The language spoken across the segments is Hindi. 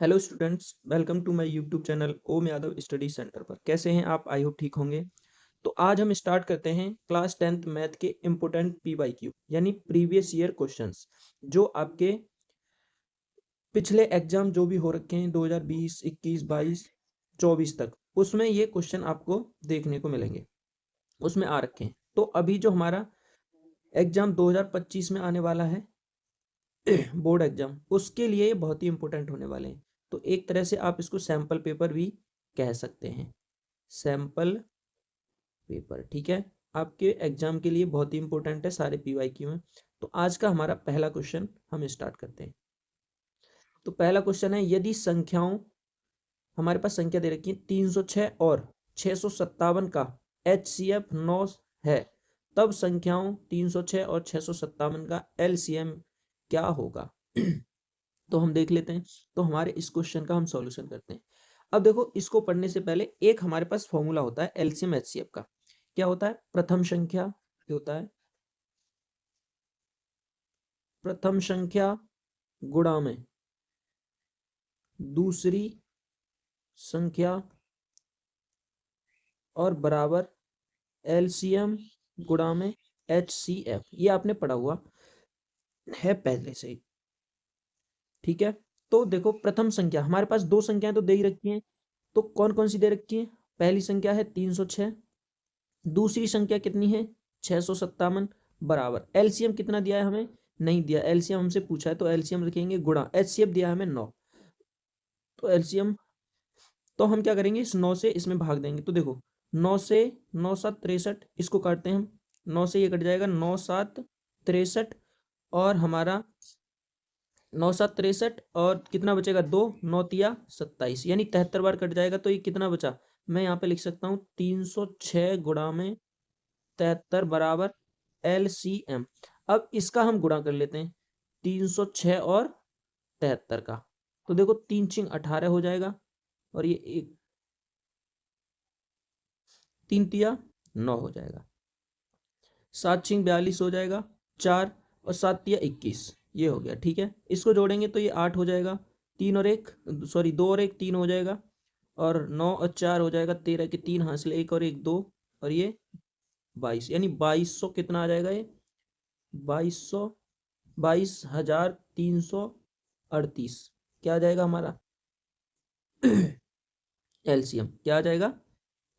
Hello students, welcome to my YouTube channel Om Yadav study centre पर। कैसे हैं आप? आई होप ठीक होंगे। तो आज हम स्टार्ट करते हैं क्लास 10th मैथ के इम्पोर्टेंट पीवाईक्यू यानी प्रीवियस ईयर क्वेश्चंस, जो आपके पिछले एग्जाम जो भी हो रखे हैं 2020, 21, 22, 24 तक, उसमें ये क्वेश्चन आपको देखने को मिलेंगे, उसमें आ रखे हैं। तो अभी जो हमारा एग्जाम 2025 में आने वाला है बोर्ड एग्जाम, उसके लिए ये बहुत ही इंपॉर्टेंट होने वाले हैं। तो एक तरह से आप इसको सैंपल पेपर भी कह सकते हैं, सैंपल पेपर। ठीक है, आपके एग्जाम के लिए बहुत ही इंपॉर्टेंट है सारे पीवाईक्यू में। तो आज का हमारा पहला क्वेश्चन हम स्टार्ट करते हैं। तो पहला क्वेश्चन है, यदि संख्याओं, हमारे पास संख्या दे रखी है 306 और 657 का HCF 9 है, तब संख्याओं 306 और 657 का LCM क्या होगा? तो हम देख लेते हैं। तो हमारे इस क्वेश्चन का हम सॉल्यूशन करते हैं। अब देखो, इसको पढ़ने से पहले एक हमारे पास फॉर्मूला होता है एलसीएम एचसीएफ का। क्या होता है? प्रथम संख्या होता है प्रथम संख्या गुणा में दूसरी संख्या और बराबर एलसीएम गुणा में एचसीएफ। ये आपने पढ़ा हुआ है पहले से ही। ठीक है, तो देखो, प्रथम संख्या हमारे पास दो संख्याएं तो दे ही रखी हैं। तो कौन कौन सी दे रखी है? पहली संख्या है 306, दूसरी संख्या कितनी है? 657, बराबर एलसीएम कितना दिया है हमें? नहीं दिया। एलसीएम हमसे पूछा है तो एलसीएम लिखेंगे गुणा, एचसीएफ दिया है हमें 9। तो एलसीएम, तो हम क्या करेंगे, इस 9 से इसमें भाग देंगे। तो देखो, 9 से 9 7 63, इसको काटते हैं हम। 9 से ये कट जाएगा, 9 7 63, और हमारा 9 7 63, और कितना बचेगा? 2, 9 तिया 27, यानी 73 बार कट जाएगा। तो ये कितना बचा? मैं यहाँ पे लिख सकता हूँ 306 गुणा में 73 बराबर LCM। अब इसका हम गुणा कर लेते हैं 306 और 73 का। तो देखो, 3 चिंग 18 हो जाएगा, और ये एक 3 तिया 9 हो जाएगा, 7 चिंग 42 हो जाएगा, 4 और 7 तिया 21, ये हो गया। ठीक है, इसको जोड़ेंगे तो ये 8 हो जाएगा, 3 और 1 सॉरी 2 और 1 3 हो जाएगा, और 9 और 4 हो जाएगा 13 के 3 हासिल, 1 और 1 2, और ये 22, यानी 2200 कितना आ जाएगा? ये 2200, 22,338 क्या आ जाएगा हमारा? एलसीएम क्या आ जाएगा?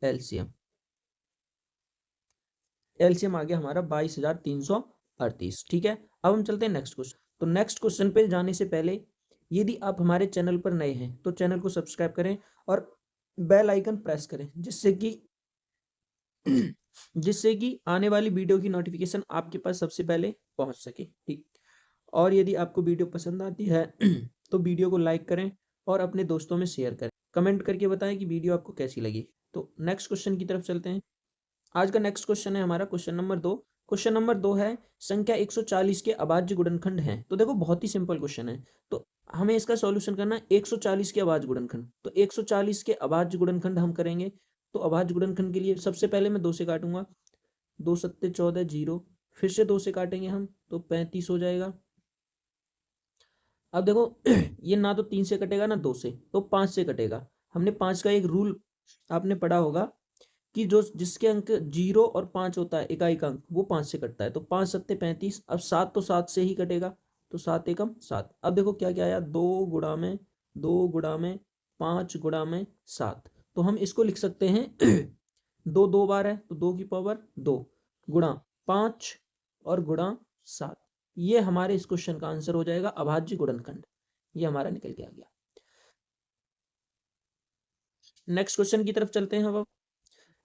एलसीएम एलसीएम आ गया हमारा 22,338। ठीक है, अब हम चलते हैं नेक्स्ट क्वेश्चन। तो नेक्स्ट क्वेश्चन पे जाने से पहले, यदि आप हमारे चैनल पर नए हैं तो चैनल को सब्सक्राइब करें और बेल आइकन प्रेस करें, जिससे कि आने वाली वीडियो की नोटिफिकेशन आपके पास सबसे पहले पहुंच सके। ठीक, और यदि आपको वीडियो पसंद आती है तो वीडियो को लाइक करें और अपने दोस्तों में शेयर करें। कमेंट करके बताएं कि वीडियो आपको कैसी लगी। तो नेक्स्ट क्वेश्चन की तरफ चलते हैं। आज का नेक्स्ट क्वेश्चन है हमारा क्वेश्चन नंबर 2। क्वेश्चन नंबर 2 है, संख्या 140 के अभाज्य गुणनखंड हैं। तो देखो, बहुत ही सिंपल क्वेश्चन है। तो हमें इसका सॉल्यूशन करना है 140 के अभाज्य गुणनखंड। तो 140 के अभाज्य गुणनखंड हम करेंगे। तो अभाज्य गुणनखंड के लिए सबसे पहले मैं 2 से काटूंगा, 2 सत्ते 14 जीरो, फिर से 2 से काटेंगे हम तो 35 हो जाएगा। अब देखो ये ना तो 3 से कटेगा ना 2 से, तो 5 से कटेगा। हमने 5 का एक रूल आपने पढ़ा होगा कि जो जिसके अंक 0 और 5 होता है, इकाई का अंक, वो 5 से कटता है। तो 5 सत्ते 35। अब 7 तो 7 से ही कटेगा, तो 7 एकम 7। अब देखो क्या क्या आया, 2 गुणा में 2 गुणा में 5 गुणा में 7। तो हम इसको लिख सकते हैं 2 2 बार है तो 2 की पावर 2 गुणा 5 और गुणा 7। ये हमारे इस क्वेश्चन का आंसर हो जाएगा अभाज्य गुणनखंड। ये हमारा निकल के आ गया। नेक्स्ट क्वेश्चन की तरफ चलते हैं हम।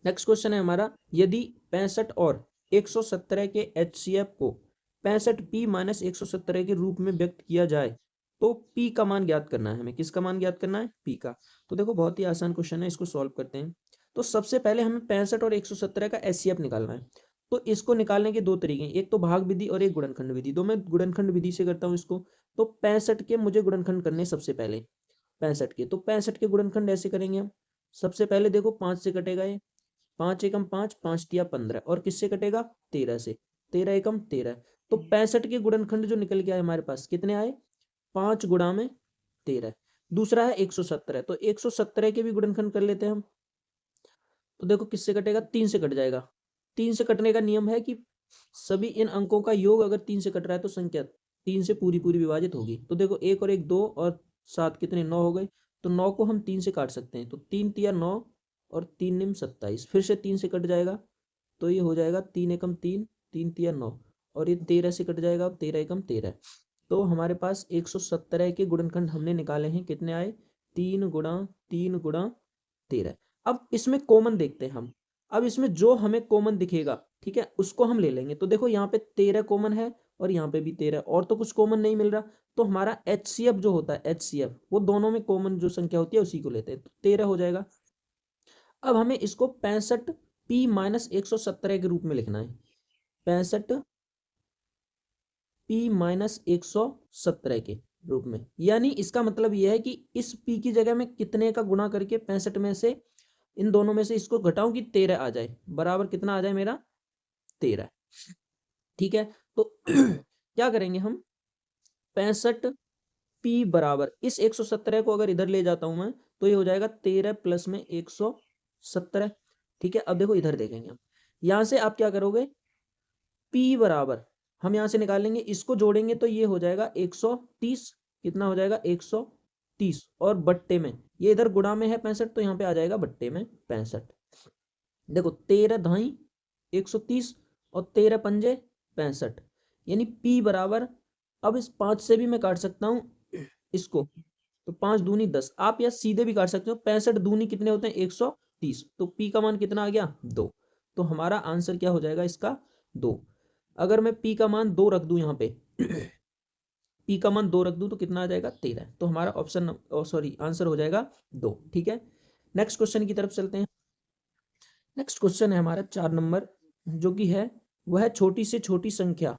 नेक्स्ट क्वेश्चन है हमारा, यदि 65 और 117 के HCF को 65P माइनस 117 के रूप में व्यक्त किया जाए तो P का मान ज्ञात करना है हमें। किसका मान ज्ञात करना है? P का। तो देखो, बहुत ही आसान क्वेश्चन है, इसको सॉल्व करते हैं। तो सबसे पहले हमें 65 और 117 का HCF निकालना है। तो इसको निकालने के दो तरीके हैं, एक तो भाग विधि और एक गुणनखंड विधि। तो मैं गुणनखंड विधि से करता हूँ इसको। तो 65 के मुझे गुणनखंड करने सबसे पहले, 65 के, तो 65 के गुणनखंड ऐसे करेंगे हम। सबसे पहले देखो, 5 से कटेगा ये, 5 एकम 5, 5 तिया 15, और किससे कटेगा? 13 से, 13 एकम 13। तो 65 के गुणनखंड जो निकल के आए हमारे पास, कितने आए? 5 गुणा में 13। दूसरा है 117, तो 117 के भी गुणनखंड कर लेते हैं हम। तो देखो किससे कटेगा, 3 से कट जाएगा। 3 से कटने का नियम है कि सभी इन अंकों का योग अगर 3 से कट रहा है तो संख्या 3 से पूरी पूरी विभाजित होगी। तो देखो 1 और 1 2 और 7 कितने, 9 हो गए। तो 9 को हम 3 से काट सकते हैं, तो 3 तिया 9 और 3 निम 27, फिर से 3 से कट जाएगा। तो ये हो जाएगा 3 एकम 3, 3 तिया 9, और ये 13 से कट जाएगा, 13 एकम 13। तो हमारे पास 117 के गुणनखंड हमने निकाले हैं, कितने आए, 3 गुणा 3 गुणा 13। अब इसमें कॉमन देखते हैं हम। अब इसमें जो हमें कॉमन दिखेगा, ठीक है, उसको हम ले लेंगे। तो देखो यहाँ पे 13 कॉमन है और यहाँ पे भी 13, और तो कुछ कॉमन नहीं मिल रहा। तो हमारा HCF जो होता है, HCF वो दोनों में कॉमन जो संख्या होती है उसी को लेते हैं, तो 13 हो जाएगा। अब हमें इसको 65P-117 के रूप में लिखना है, 65P-117 के रूप में। यानी इसका मतलब यह है कि इस P की जगह में कितने का गुणा करके 65 में से इन दोनों में से इसको घटाऊं कि 13 आ जाए, बराबर कितना आ जाए मेरा, 13। ठीक है, तो क्या करेंगे हम, 65P बराबर इस 117 को अगर इधर ले जाता हूं मैं, तो ये हो जाएगा 13 प्लस में 117। ठीक है, अब देखो इधर देखेंगे हम, यहां से आप क्या करोगे, P बराबर हम यहां से निकालेंगे, इसको जोड़ेंगे तो ये हो जाएगा 130। कितना हो जाएगा, 130, और बट्टे में ये इधर गुणा में है 65, तो यहाँ पे आ जाएगा बट्टे में 65। देखो 13 धाई 130 और 13 पंजे 65, यानी P बराबर, अब इस 5 से भी मैं काट सकता हूं इसको, तो 5 दूनी 10। आप या सीधे भी काट सकते हो, 65 दूनी कितने होते हैं, 130, तो P का मान कितना आ गया, 2। तो हमारा आंसर क्या हो जाएगा इसका, 2। अगर मैं P का मान 2 रख दूं यहाँ पे P का मान 2 रख दूं तो कितना आ जाएगा, 13। तो हमारा ऑप्शन सॉरी आंसर हो जाएगा 2। ठीक है, नेक्स्ट क्वेश्चन की तरफ चलते हैं। नेक्स्ट क्वेश्चन है हमारा 4 नंबर, जो कि है वह छोटी से छोटी संख्या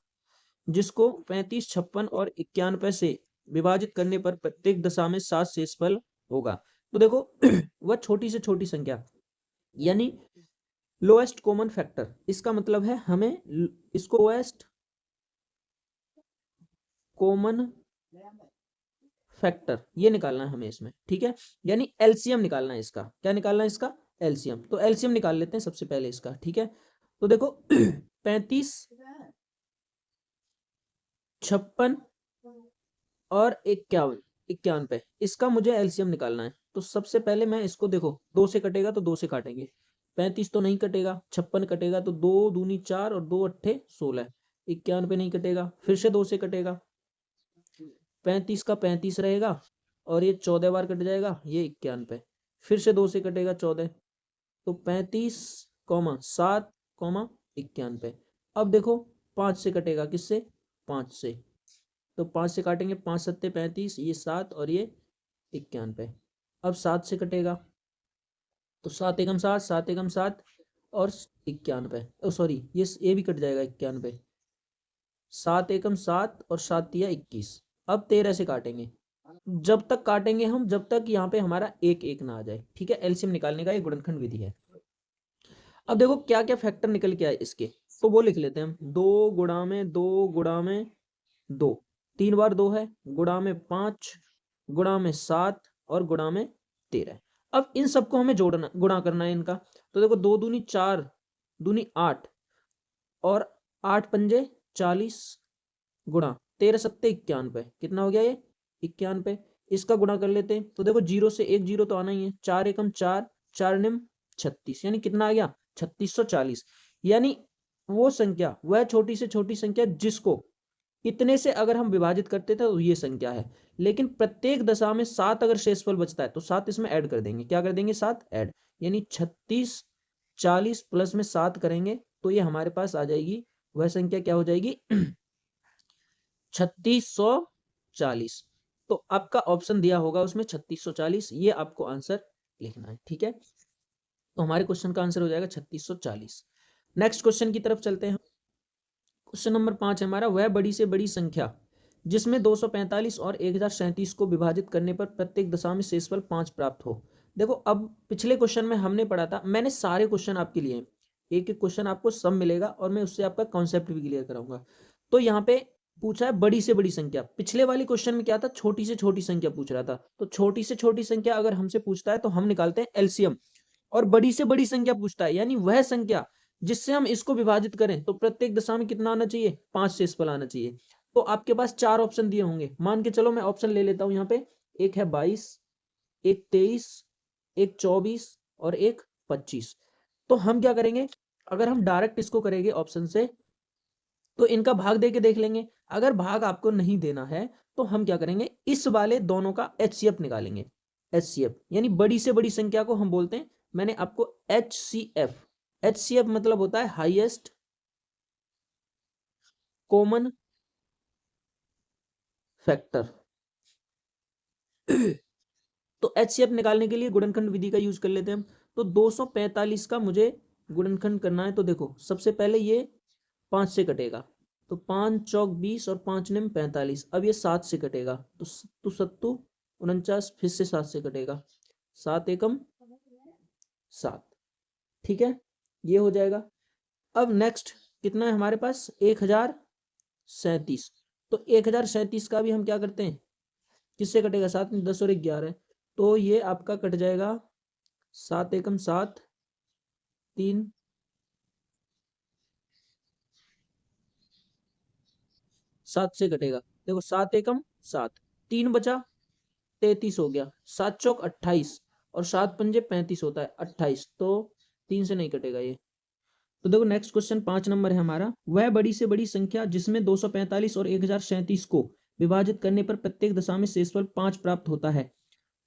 जिसको 35, 56 और 91 से विभाजित करने पर प्रत्येक दशा में 7 शेषफल होगा। तो देखो वह छोटी से छोटी संख्या यानी लोएस्ट कॉमन फैक्टर, इसका मतलब है हमें इसको लोएस्ट कॉमन फैक्टर ये निकालना है हमें इसमें। ठीक है, यानी एलसीएम निकालना है इसका। क्या निकालना है इसका, एलसीएम। तो एलसीएम निकाल लेते हैं सबसे पहले इसका। ठीक है, तो देखो 35, 56 और 51, 91 इसका मुझे एलसीएम निकालना है। तो सबसे पहले मैं इसको, देखो 2 से कटेगा तो 2 से काटेंगे, 35 तो नहीं कटेगा, 56 कटेगा तो 2 दूनी 4 और 2 अट्ठे 16, 91 नहीं कटेगा, फिर से 2 से कटेगा, 35 का 35 रहेगा और ये 14 बार कट जाएगा, ये 91, फिर से 2 से कटेगा 14, तो 35 7 91। अब देखो 5 से कटेगा, किससे, 5 से, तो 5 से काटेंगे, 5 सत्ते 35, ये 7 और ये 91। अब 7 से कटेगा तो 7 एकम 7, 7 एकम 7 और 91, सॉरी ये भी कट जाएगा 91, 7 एकम 7 और 7 तिया 21। अब 13 से काटेंगे, जब तक काटेंगे हम जब तक यहाँ पे हमारा 1 1 ना आ जाए। ठीक है, एलसीएम निकालने का ये गुणनखंड विधि है। अब देखो क्या क्या फैक्टर निकल के आए इसके, तो वो लिख लेते हैं हम। 2 गुणा में 2 गुणा में 2, 3 बार 2 है, गुणा में 5, गुणा में 7 और गुणा में 13। अब इन सबको हमें जोड़ना, गुणा करना है इनका। तो देखो 2 दूनी 4 दूनी 8 और 8 पंजे 40 गुणा 13 सत्ते 91, कितना हो गया ये 91। इसका गुणा कर लेते हैं, तो देखो 0 से 1 0 तो आना ही है, 4 एकम 4, 4 निम 36, यानी कितना आ गया 3640। यानी वो संख्या, वह छोटी से छोटी संख्या जिसको इतने से अगर हम विभाजित करते थे तो ये संख्या है। लेकिन प्रत्येक दशा में 7 अगर शेषफल बचता है तो 7 इसमें ऐड कर देंगे। क्या कर देंगे, 7 ऐड, यानी 3640 प्लस में 7 करेंगे तो ये हमारे पास आ जाएगी, वह संख्या क्या हो जाएगी 3640। तो आपका ऑप्शन दिया होगा उसमें 3640, ये आपको आंसर लिखना है। ठीक है, तो हमारे क्वेश्चन का आंसर हो जाएगा 3640। नेक्स्ट क्वेश्चन की तरफ चलते हैं। क्वेश्चन नंबर 5 है हमारा, वह बड़ी से बड़ी संख्या जिसमें 245 और 1037 को विभाजित करने पर प्रत्येक दशा में शेषफल 5 प्राप्त हो। देखो अब पिछले क्वेश्चन में हमने पढ़ा था, मैंने सारे क्वेश्चन आपके लिए, एक एक क्वेश्चन आपको सब मिलेगा और मैं उससे आपका कॉन्सेप्ट भी क्लियर कराऊंगा। तो यहाँ पे पूछा है बड़ी से बड़ी संख्या। पिछले वाली क्वेश्चन में क्या था, छोटी से छोटी संख्या पूछ रहा था। तो छोटी से छोटी संख्या अगर हमसे पूछता है तो हम निकालते हैं एलसीएम। और बड़ी से बड़ी संख्या पूछता है, यानी वह संख्या जिससे हम इसको विभाजित करें तो प्रत्येक दशा में कितना आना चाहिए, 5 डेसिमल आना चाहिए। तो आपके पास 4 ऑप्शन दिए होंगे, मान के चलो मैं ऑप्शन ले लेता हूं यहाँ पे। एक है 22, एक 23, एक 24 और एक 25। तो हम क्या करेंगे, अगर हम डायरेक्ट इसको करेंगे ऑप्शन से तो इनका भाग दे के देख लेंगे। अगर भाग आपको नहीं देना है तो हम क्या करेंगे, इस वाले दोनों का एचसीएफ निकालेंगे। एचसीएफ यानी बड़ी से बड़ी संख्या को हम बोलते हैं, मैंने आपको एचसीएफ, एचसीएफ मतलब होता है हाईएस्ट कॉमन फैक्टर। तो एचसीएफ निकालने के लिए गुणनखंड विधि का यूज कर लेते हैं हम। तो 245 का मुझे गुणनखंड करना है। तो देखो सबसे पहले ये 5 से कटेगा, तो 5 चौक 20 और 5 निम 45। अब ये 7 से कटेगा, तो सत्तू सत्तू 49, फिर से 7 से कटेगा, 7 एकम 7। ठीक है, ये हो जाएगा। अब नेक्स्ट कितना है हमारे पास, 1037। तो 1037 का भी हम क्या करते हैं, किससे कटेगा, 7 में 10 और 11, तो ये आपका कट जाएगा 7 एकम 7, 3 7 से कटेगा। देखो 7 एकम 7, 3 बचा 33 हो गया, 7 चौक 28 और 7 पंजे 35 होता है 28। तो 3 से नहीं कटेगा ये। तो देखो नेक्स्ट क्वेश्चन 5 नंबर है हमारा, वह बड़ी से बड़ी संख्या जिसमें 245 और 1037 को विभाजित करने पर प्रत्येक दशा में शेषफल 5 प्राप्त होता है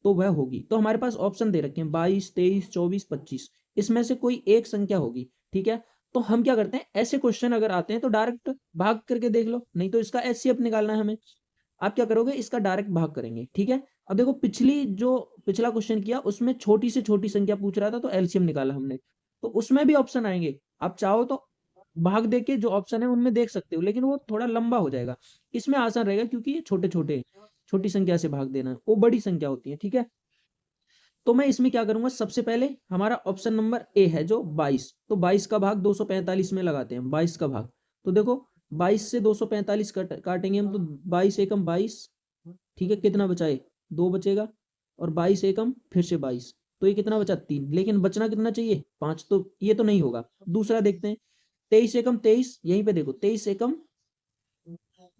तो वह होगी। तो हमारे पास ऑप्शन दे रखे हैं 22, 23, 24, 25। इसमें से कोई एक संख्या होगी। ठीक है, तो हम क्या करते हैं, ऐसे क्वेश्चन अगर आते हैं तो डायरेक्ट भाग करके देख लो, नहीं तो इसका एचसीएफ निकालना है हमें। आप क्या करोगे, इसका डायरेक्ट भाग करेंगे। ठीक है, अब देखो पिछला क्वेश्चन किया उसमें छोटी से छोटी संख्या पूछ रहा था तो एलसीएम निकाला हमने। तो उसमें भी ऑप्शन आएंगे, आप चाहो तो भाग दे के जो ऑप्शन है उनमें देख सकते हो, लेकिन वो थोड़ा लंबा हो जाएगा। इसमें आसान रहेगा क्योंकि ये छोटे छोटे छोटी संख्या से भाग देना है, वो बड़ी संख्या होती है। ठीक है, तो मैं इसमें क्या करूंगा, सबसे पहले हमारा ऑप्शन नंबर ए है जो 22। तो 22 का भाग 245 में लगाते हैं, 22 का भाग। तो देखो 22 से 245 काटेंगे हम, तो 22 एकम 22। ठीक है, कितना बचा है, 2 बचेगा, और 22 एकम फिर से 22, तो ये कितना बचा, 3। लेकिन बचना कितना चाहिए, 5। तो ये तो नहीं होगा। दूसरा देखते हैं, 23 एकम 23, यहीं पे देखो 23 एकम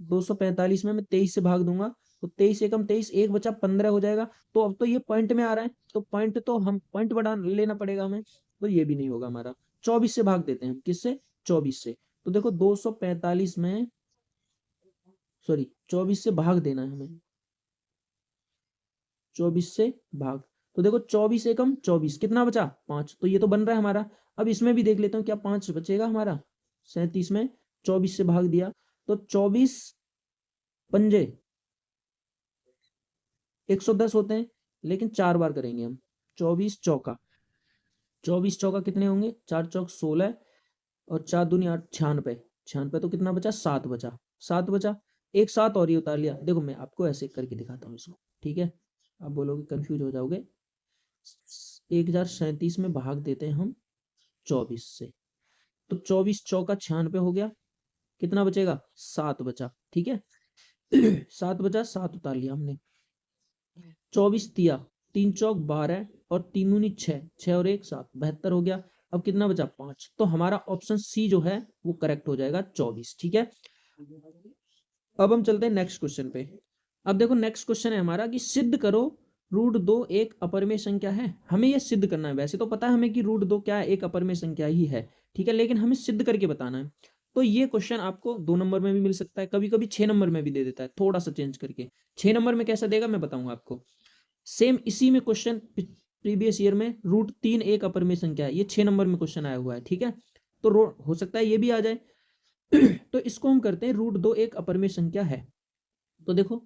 245 में मैं 23 से भाग दूंगा, तो 23 एकम 23, एक बचा 15 हो जाएगा। तो अब तो ये पॉइंट में आ रहा है, तो पॉइंट तो हम पॉइंट बढ़ा लेना पड़ेगा हमें, तो ये भी नहीं होगा हमारा। 24 से भाग देते हैं हम, किससे, 24 से। तो देखो 245 में, सॉरी 24 से भाग देना है हमें, 24 से भाग। तो देखो 24 एकम 24, कितना बचा, 5। तो ये तो बन रहा है हमारा। अब इसमें भी देख लेता हूँ क्या 5 बचेगा हमारा, 37 में 24 से भाग दिया, तो 24 पंजे 110 होते हैं, लेकिन 4 बार करेंगे हम। 24 चौका, 24 चौका कितने होंगे, 4 चौक 16 और 4 दूनी 8, 96। 96 तो कितना बचा, 7 बचा, 7 बचा। एक 7 और ही उतार लिया। देखो मैं आपको ऐसे करके दिखाता हूँ इसको। ठीक है, आप बोलोगे कंफ्यूज हो जाओगे। 1037 में भाग देते हैं हम 24 से, तो 24 चौका 96 हो गया, कितना बचेगा, 7 बचा। ठीक है, 7 बचा, 7 उतार लिया हमने। 24 तिया, 3 चौक 12 और 3 दूनी 6, 6 और 1 7, 72 हो गया। अब कितना बचा, 5। तो हमारा ऑप्शन सी जो है वो करेक्ट हो जाएगा, 24। ठीक है, अब हम चलते हैं नेक्स्ट क्वेश्चन पे। अब देखो नेक्स्ट क्वेश्चन है हमारा कि सिद्ध करो √2 एक अपरिमेय संख्या है। हमें यह सिद्ध करना है, वैसे तो पता है हमें कि √2 क्या है, एक अपरिमेय संख्या ही है। ठीक है, लेकिन हमें सिद्ध करके बताना है। तो ये क्वेश्चन आपको 2 नंबर में भी मिल सकता है, कभी कभी 6 नंबर में भी दे देता है, थोड़ा सा चेंज करके। 6 नंबर में कैसा देगा मैं बताऊंगा आपको। सेम इसी में क्वेश्चन प्रीवियस ईयर में √3 एक अपरिमेय संख्या है, ये 6 नंबर में क्वेश्चन आया हुआ है। ठीक है, तो हो सकता है ये भी आ जाए। तो इसको हम करते हैं √2 एक अपरिमेय संख्या है। तो देखो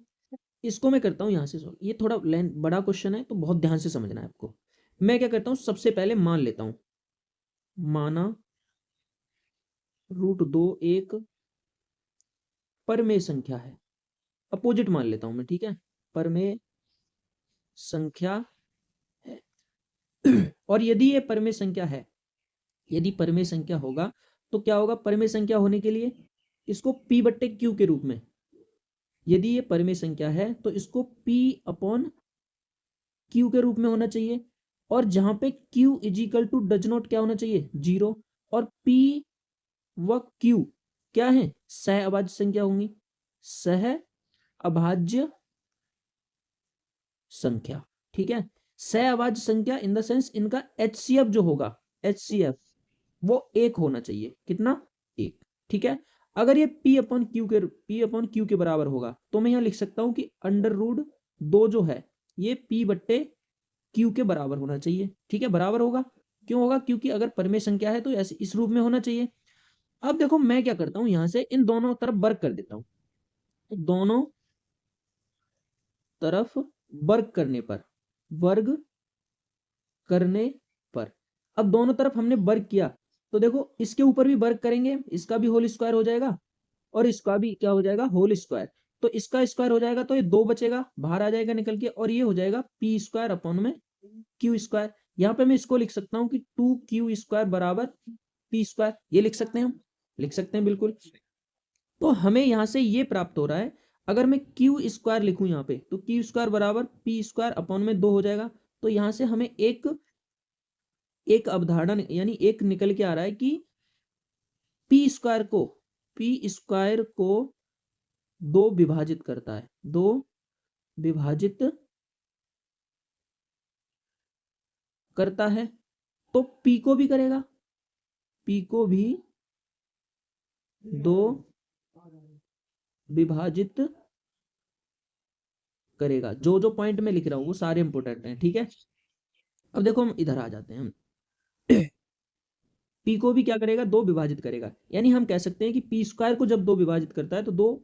इसको मैं करता हूँ यहाँ से सॉल्व। ये थोड़ा बड़ा क्वेश्चन है तो बहुत ध्यान से समझना है आपको। मैं क्या करता हूँ, सबसे पहले मान लेता हूँ, माना √2 एक परमेय संख्या है। अपोजिट मान लेता हूं मैं। ठीक है, परमेय संख्या है। और यदि ये परमेय संख्या है, यदि परमेय संख्या होगा तो क्या होगा, परमेय संख्या होने के लिए इसको p/q के रूप में यदि ये परिमेय संख्या है तो इसको P अपॉन Q के रूप में होना चाहिए, और जहां पे Q is equal to does not क्या होना चाहिए, 0, और P व Q क्या है, सह अभाज्य संख्या होंगी, सह अभाज्य संख्या। ठीक है, सह अभाज्य संख्या इन द सेंस इनका HCF जो होगा, HCF वो 1 होना चाहिए, कितना, 1। ठीक है, अगर ये P अपॉन Q के बराबर होगा तो मैं यहां लिख सकता हूं कि अंडर रूट 2 जो है ये P बट्टे Q के बराबर होना चाहिए। ठीक है, बराबर होगा, क्यों होगा, क्योंकि अगर परिमेय संख्या है तो ऐसे इस रूप में होना चाहिए। अब देखो मैं क्या करता हूं, यहां से इन दोनों तरफ वर्ग कर देता हूं, दोनों तरफ वर्ग करने पर, वर्ग करने पर, अब दोनों तरफ हमने वर्ग किया तो देखो इसके ऊपर भी वर्ग करेंगे, इसका भी होल स्क्वायर हो जाएगा और इसका भी क्या हो जाएगा, होल स्क्वायर। तो इसका स्क्वायर हो जाएगा तो ये 2 बचेगा, बाहर आ जाएगा निकल के, और ये हो जाएगा पी स्क्वायर अपॉन में क्यू स्क्वायर। यहाँ पे मैं इसको लिख सकता हूँ कि 2Q स्क्वायर बराबर पी स्क्वायर, ये लिख सकते हैं हम, लिख सकते हैं बिल्कुल। तो हमें यहाँ से ये प्राप्त हो रहा है, अगर मैं क्यू स्क्वायर लिखूं यहाँ पे तो क्यू स्क्वायर बराबर पी स्क्वायर अपॉन में 2 हो जाएगा। तो यहाँ से हमें एक अवधारणा यानी एक निकल के आ रहा है कि पी स्क्वायर को 2 विभाजित करता है, 2 विभाजित करता है, तो पी को भी करेगा, पी को भी 2 विभाजित करेगा। जो जो पॉइंट में लिख रहा हूं वो सारे इंपोर्टेंट हैं। ठीक है, अब देखो हम इधर आ जाते हैं, हम पी को भी क्या करेगा, 2 विभाजित करेगा, यानी हम कह सकते हैं कि पी स्क्वायर को जब 2 विभाजित करता है तो 2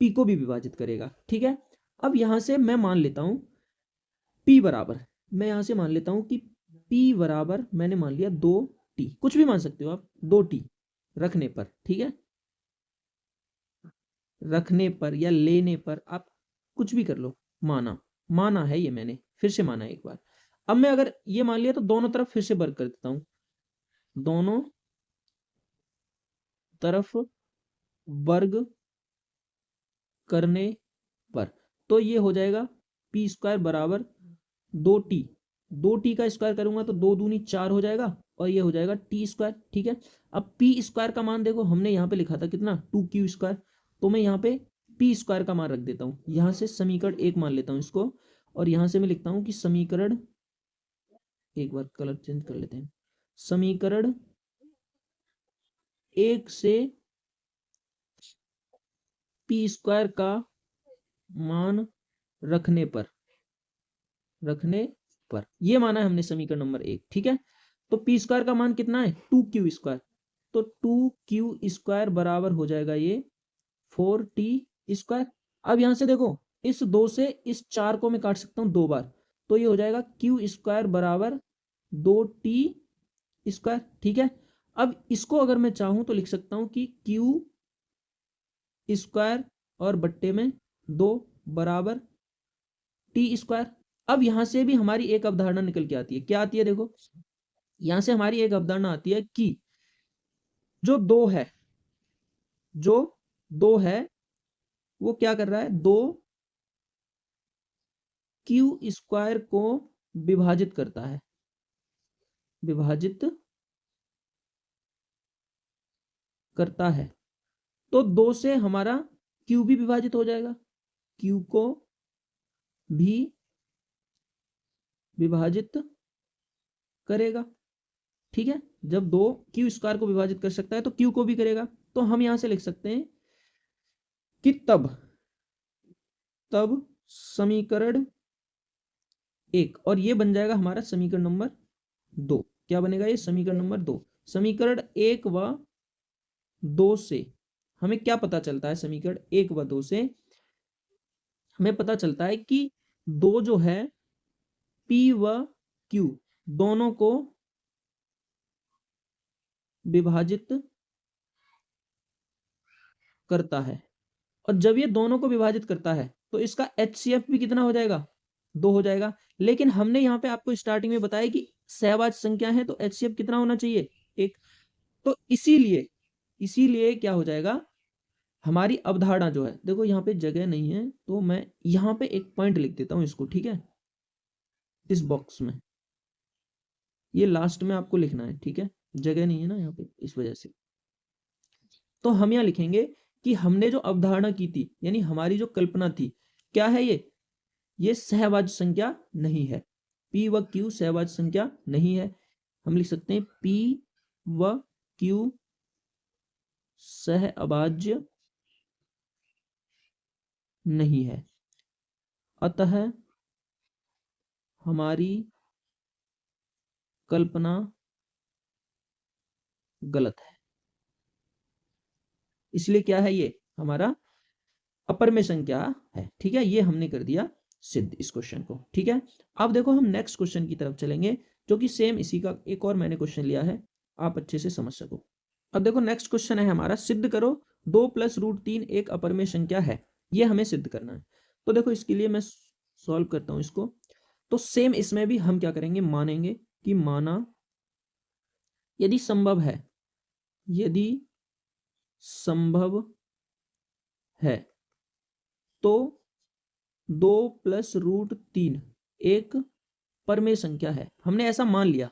पी को भी विभाजित करेगा। ठीक है, अब यहां से मैं मान लेता हूं P बराबर, मैं यहां से मान लेता हूं कि P बराबर मैंने मान लिया 2T, कुछ भी मान सकते हो आप, 2T रखने पर। ठीक है, रखने पर या लेने पर आप कुछ भी कर लो, माना है ये, मैंने फिर से माना है एक बार। अब मैं अगर ये मान लिया तो दोनों तरफ फिर से वर्ग कर देता हूं, दोनों तरफ वर्ग करने पर, तो ये हो जाएगा पी स्क्वायर बराबर 2T, 2T का स्क्वायर करूंगा तो 2 दूनी 4 हो जाएगा, और ये हो जाएगा टी स्क्वायर। ठीक है, अब पी स्क्वायर का मान देखो हमने यहाँ पे लिखा था कितना, 2Q स्क्वायर, तो मैं यहाँ पे पी स्क्वायर का मान रख देता हूँ, यहाँ से समीकरण 1 मान लेता हूँ इसको, और यहाँ से मैं लिखता हूँ कि समीकरण, एक बार कलर चेंज कर लेते हैं, समीकरण 1 से पी स्क्वायर का मान रखने पर, ये माना है हमने समीकरण नंबर 1। ठीक है, तो पी स्क्वायर का मान कितना है, 2Q स्क्वायर, तो 2Q स्क्वायर बराबर हो जाएगा ये 4T स्क्वायर। अब यहां से देखो इस 2 से इस 4 को मैं काट सकता हूं 2 बार, तो ये हो जाएगा Q स्क्वायर बराबर 2T स्क्वायर। ठीक है, अब इसको अगर मैं चाहूं तो लिख सकता हूं कि Q स्क्वायर और बट्टे में 2 बराबर टी स्क्वायर। अब यहां से भी हमारी एक अवधारणा निकल के आती है, क्या आती है, देखो यहां से हमारी एक अवधारणा आती है कि जो 2 है, जो 2 है वो क्या कर रहा है, 2Q स्क्वायर को विभाजित करता है, विभाजित करता है, तो 2 से हमारा Q भी विभाजित हो जाएगा, Q को भी विभाजित करेगा। ठीक है, जब 2Q स्क्वायर को विभाजित कर सकता है तो Q को भी करेगा, तो हम यहां से लिख सकते हैं कि तब समीकरण 1, और ये बन जाएगा हमारा समीकरण नंबर 2। क्या बनेगा, ये समीकरण नंबर 2। समीकरण 1 व 2 से हमें क्या पता चलता है, समीकरण 1 व 2 से हमें पता चलता है कि 2 जो है P व Q दोनों को विभाजित करता है, और जब ये दोनों को विभाजित करता है तो इसका HCF भी कितना हो जाएगा, 2 हो जाएगा। लेकिन हमने यहाँ पे आपको स्टार्टिंग में बताया कि सहवाच संख्या है तो HCF कितना होना चाहिए, 1। तो इसीलिए क्या हो जाएगा, हमारी अवधारणा जो है, देखो यहाँ पे जगह नहीं है तो मैं यहाँ पे एक पॉइंट लिख देता हूँ इसको, ठीक है, इस बॉक्स में, ये लास्ट में आपको लिखना है, ठीक है, जगह नहीं है ना यहाँ पे इस वजह से। तो हम यहाँ लिखेंगे कि हमने जो अवधारणा की थी, यानी हमारी जो कल्पना थी, क्या है ये सहभाज्य संख्या नहीं है। P व Q सहभाज्य संख्या नहीं है। हम लिख सकते हैं P व Q सहअभाज्य नहीं है, अतः हमारी कल्पना गलत है। इसलिए क्या है, ये हमारा अपरमेय संख्या है, ठीक है, ये हमने कर दिया सिद्ध इस क्वेश्चन को, ठीक है। अब देखो हम नेक्स्ट क्वेश्चन की तरफ चलेंगे, जो कि सेम इसी का एक और मैंने क्वेश्चन लिया है, आप अच्छे से समझ सको। अब देखो नेक्स्ट क्वेश्चन है हमारा, सिद्ध करो 2 + √3 एक अपरमेय संख्या है, ये हमें सिद्ध करना है। तो देखो इसके लिए मैं सॉल्व करता हूं इसको। तो सेम इसमें भी हम क्या करेंगे, मानेंगे कि माना यदि संभव है, यदि संभव है तो 2 + √3 एक परमेय संख्या है। हमने ऐसा मान लिया,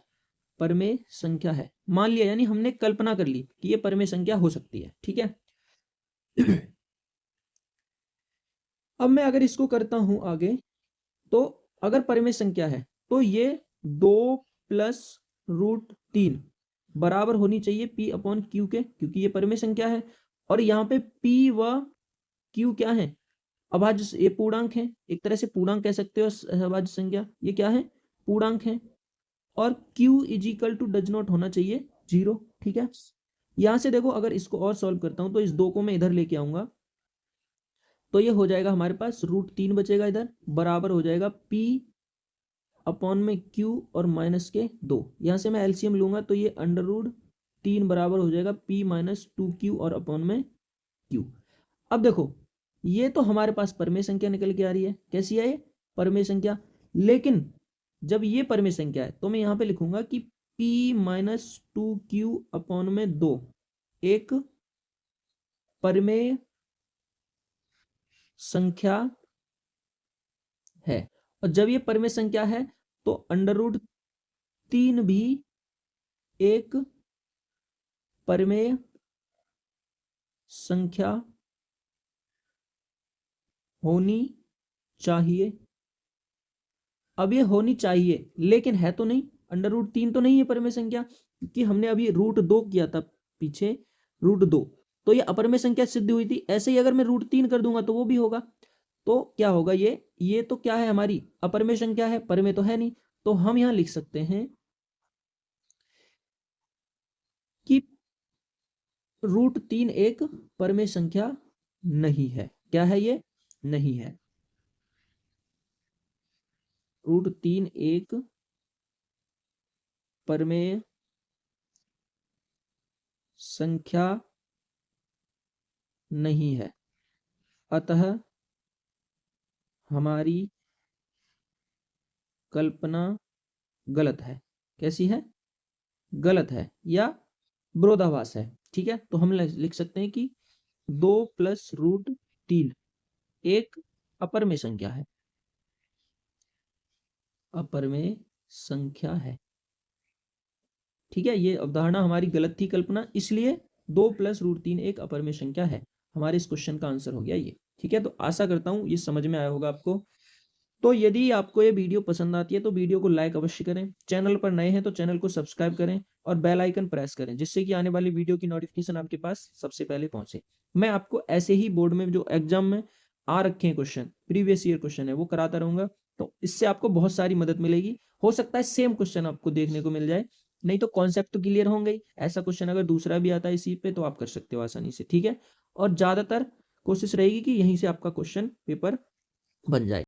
परमेय संख्या है, मान लिया यानी हमने कल्पना कर ली कि ये परमेय संख्या हो सकती है, ठीक है। अब मैं अगर इसको करता हूं आगे, तो अगर परमेय संख्या है तो ये 2 + √3 बराबर होनी चाहिए P/Q के, क्योंकि ये परमेय संख्या है। और यहाँ पे P व Q क्या है, अभाज्य, ये पूर्णांक है, एक तरह से पूर्णांक कह सकते हो अभाज्य संख्या, ये क्या है, पूर्णांक है। और Q = डज नॉट होना चाहिए 0, ठीक है। यहां से देखो अगर इसको और सॉल्व करता हूं तो इस 2 को मैं इधर लेके आऊंगा, तो ये हो जाएगा हमारे पास √3 बचेगा इधर, बराबर हो जाएगा P/Q और माइनस के 2। यहां से मैं एलसीएम लूंगा तो ये √3 बराबर हो जाएगा P - 2Q और अपॉन में Q। अब देखो ये तो हमारे पास परमेय संख्या निकल के आ रही है, कैसी है ये, परमेय संख्या। लेकिन जब ये परमेय संख्या है तो मैं यहां पे लिखूंगा कि P - 2Q अपॉन में 2 एक परमेय संख्या है। और जब ये परमेय संख्या है तो √3 भी एक परमेय संख्या होनी चाहिए। अब ये होनी चाहिए लेकिन है तो नहीं, √3 तो नहीं है परमेय संख्या, क्योंकि हमने अभी √2 किया था पीछे, √2, तो ये अपरमेय संख्या सिद्ध हुई थी। ऐसे ही अगर मैं √3 कर दूंगा तो वो भी होगा। तो क्या होगा, ये तो क्या है, हमारी अपरमेय संख्या है, परमेय तो है नहीं। तो हम यहां लिख सकते हैं कि √3 एक परमेय संख्या नहीं है। क्या है ये, नहीं है, √3 एक परमेय संख्या नहीं है, अतः हमारी कल्पना गलत है। कैसी है, गलत है या विरोधाभास है, ठीक है। तो हम लिख सकते हैं कि 2 + √3 एक अपरमेय संख्या है, अपरमेय संख्या है, ठीक है। ये अवधारणा हमारी गलत थी, कल्पना, इसलिए 2 + √3 एक अपरमेय संख्या है। हमारे इस क्वेश्चन का आंसर हो गया ये, ठीक है। तो आशा करता हूं ये समझ में आया होगा आपको। तो यदि आपको ये वीडियो पसंद आती है तो वीडियो को लाइक अवश्य करें, चैनल पर नए हैं तो चैनल को सब्सक्राइब करें और बेल आइकन प्रेस करें, जिससे कि आने वाली वीडियो की नोटिफिकेशन आपके पास सबसे पहले पहुंचे। मैं आपको ऐसे ही बोर्ड में जो एग्जाम में आ रखे हैं क्वेश्चन, प्रीवियस ईयर क्वेश्चन है, वो कराता रहूंगा। तो इससे आपको बहुत सारी मदद मिलेगी। हो सकता है सेम क्वेश्चन आपको देखने को मिल जाए, नहीं तो कॉन्सेप्ट तो क्लियर होंगे ही। ऐसा क्वेश्चन अगर दूसरा भी आता है इसी पे तो आप कर सकते हो आसानी से, ठीक है। और ज्यादातर कोशिश रहेगी कि यहीं से आपका क्वेश्चन पेपर बन जाए।